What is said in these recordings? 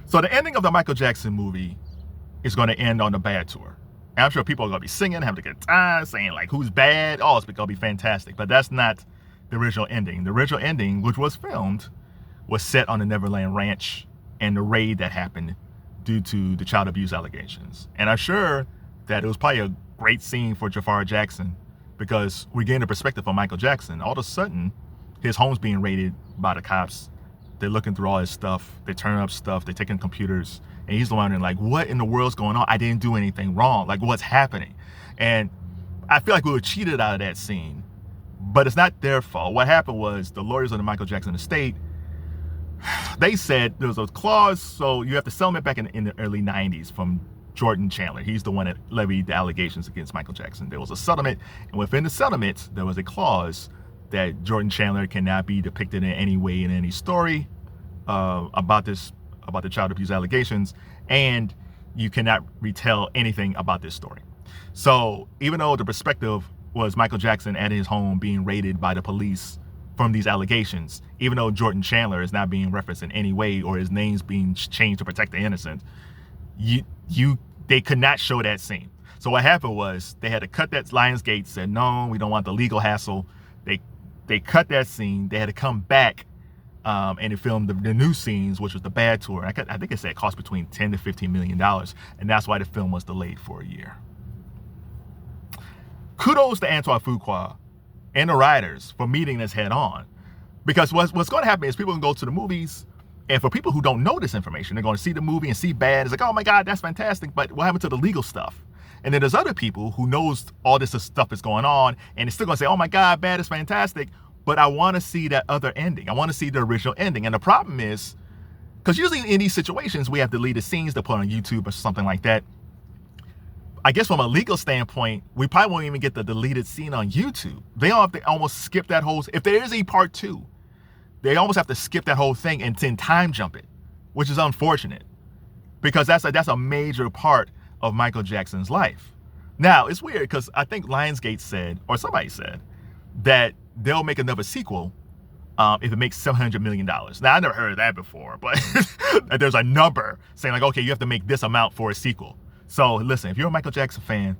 So the ending of the Michael Jackson movie is going to end on the bad tour. And I'm sure people are going to be singing, having a good time, saying like, who's bad? Oh, it's going to be fantastic. But that's not the original ending. The original ending, which was filmed, was set on the Neverland ranch and the raid that happened due to the child abuse allegations. And I'm sure that it was probably a great scene for Jafar Jackson, because we gain the perspective of Michael Jackson. All of a sudden, his home's being raided by the cops. They're looking through all his stuff. They're turning up stuff. They're taking computers. And he's wondering, like, what in the world's going on? I didn't do anything wrong. Like, what's happening? And I feel like we were cheated out of that scene. But it's not their fault. What happened was the lawyers of the Michael Jackson estate, they said there was a clause, so you have to settlement back in the early 90s from Jordan Chandler. He's the one that levied the allegations against Michael Jackson. There was a settlement, and within the settlement, there was a clause that Jordan Chandler cannot be depicted in any way in any story about the child abuse allegations, and you cannot retell anything about this story. So even though the perspective was Michael Jackson at his home being raided by the police from these allegations, even though Jordan Chandler is not being referenced in any way or his name's being changed to protect the innocent, they could not show that scene. So what happened was they had to cut that. Lionsgate said, no, we don't want the legal hassle. They cut that scene. They had to come back and they filmed the new scenes, which was the bad tour. I think it said it cost between $10 to $15 million, and that's why the film was delayed for a year. Kudos to Antoine Fuqua and the writers for meeting this head on, because what's going to happen is people can go to the movies, and for people who don't know this information, they're going to see the movie and see bad. It's like, oh my God, that's fantastic, but what happened to the legal stuff? And then there's other people who knows all this stuff is going on, and it's still going to say, oh my God, bad is fantastic, but I want to see that other ending. I want to see the original ending. And the problem is, because usually in these situations, we have deleted scenes to put on YouTube or something like that. I guess from a legal standpoint, we probably won't even get the deleted scene on YouTube. They all have to almost skip that whole, if there is a part 2, they almost have to skip that whole thing and then time jump it, which is unfortunate, because that's a major part of Michael Jackson's life. Now, it's weird because I think Lionsgate said, or somebody said, that they'll make another sequel if it makes $700 million. Now, I never heard of that before, but there's a number saying like, okay, you have to make this amount for a sequel. So listen, if you're a Michael Jackson fan,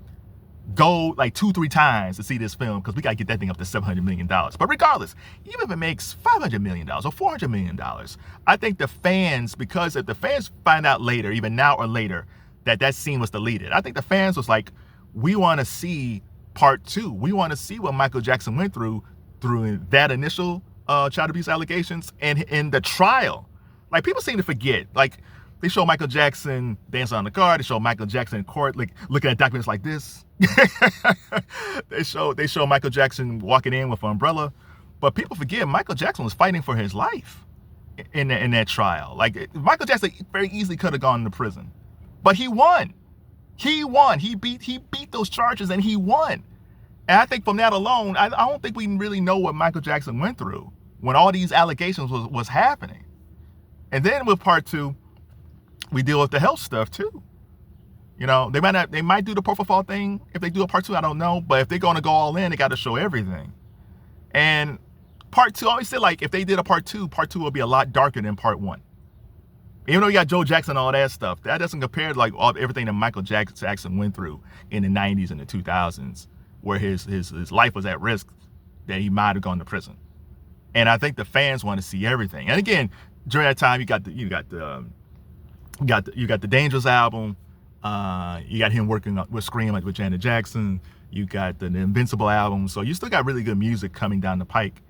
go like 2-3 times to see this film, because we got to get that thing up to $700 million. But regardless, even if it makes $500 million or $400 million, I think the fans, because if the fans find out later, even now or later, that scene was deleted, I think the fans was like, we want to see part 2. We want to see what Michael Jackson went through that initial child abuse allegations and in the trial. Like, people seem to forget, like, they show Michael Jackson dancing on the car. They show Michael Jackson in court, like looking at documents like this. They show Michael Jackson walking in with an umbrella. But people forget Michael Jackson was fighting for his life in that trial. Like, Michael Jackson very easily could have gone to prison, but he won. He won. He beat those charges and he won. And I think from that alone, I don't think we really know what Michael Jackson went through when all these allegations was happening. And then with part 2, we deal with the health stuff too. You know, they might do the propofol thing if they do a part 2. I don't know, but if they're going to go all in, they got to show everything. And part 2, I always say, like, if they did a part 2 will be a lot darker than part 1. Even though you got Joe Jackson and all that stuff, that doesn't compare to like everything that Michael Jackson went through in the 90s and the 2000s, where his life was at risk, that he might have gone to prison. And I think the fans want to see everything. And again, during that time, you got the Dangerous album. You got him working with Scream with Janet Jackson. You got the Invincible album. So you still got really good music coming down the pike.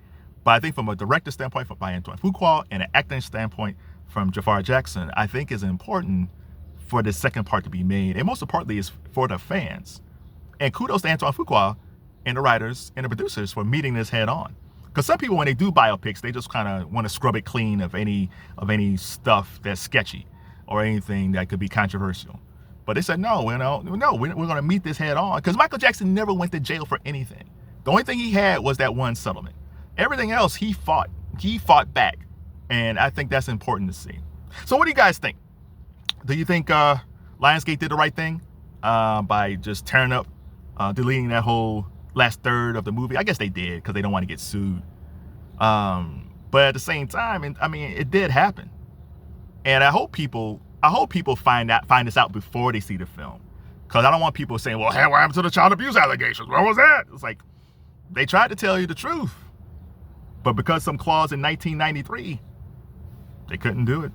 But I think from a director standpoint, by Antoine Fuqua, and an acting standpoint from Jafar Jackson, I think is important for the second part to be made. And most importantly is for the fans. And kudos to Antoine Fuqua and the writers and the producers for meeting this head on. Because some people, when they do biopics, they just kind of want to scrub it clean of any stuff that's sketchy or anything that could be controversial. But they said, no, we're going to meet this head on. Because Michael Jackson never went to jail for anything. The only thing he had was that one settlement. Everything else, he fought back. And I think that's important to see. So what do you guys think? Do you think Lionsgate did the right thing by just tearing up, deleting that whole last third of the movie? I guess they did, because they don't want to get sued. But at the same time, I mean, it did happen. And I hope people I hope people find this out before they see the film. Because I don't want people saying, well, hey, what happened to the child abuse allegations? What was that? It's like, they tried to tell you the truth. But because some clause in 1993, they couldn't do it.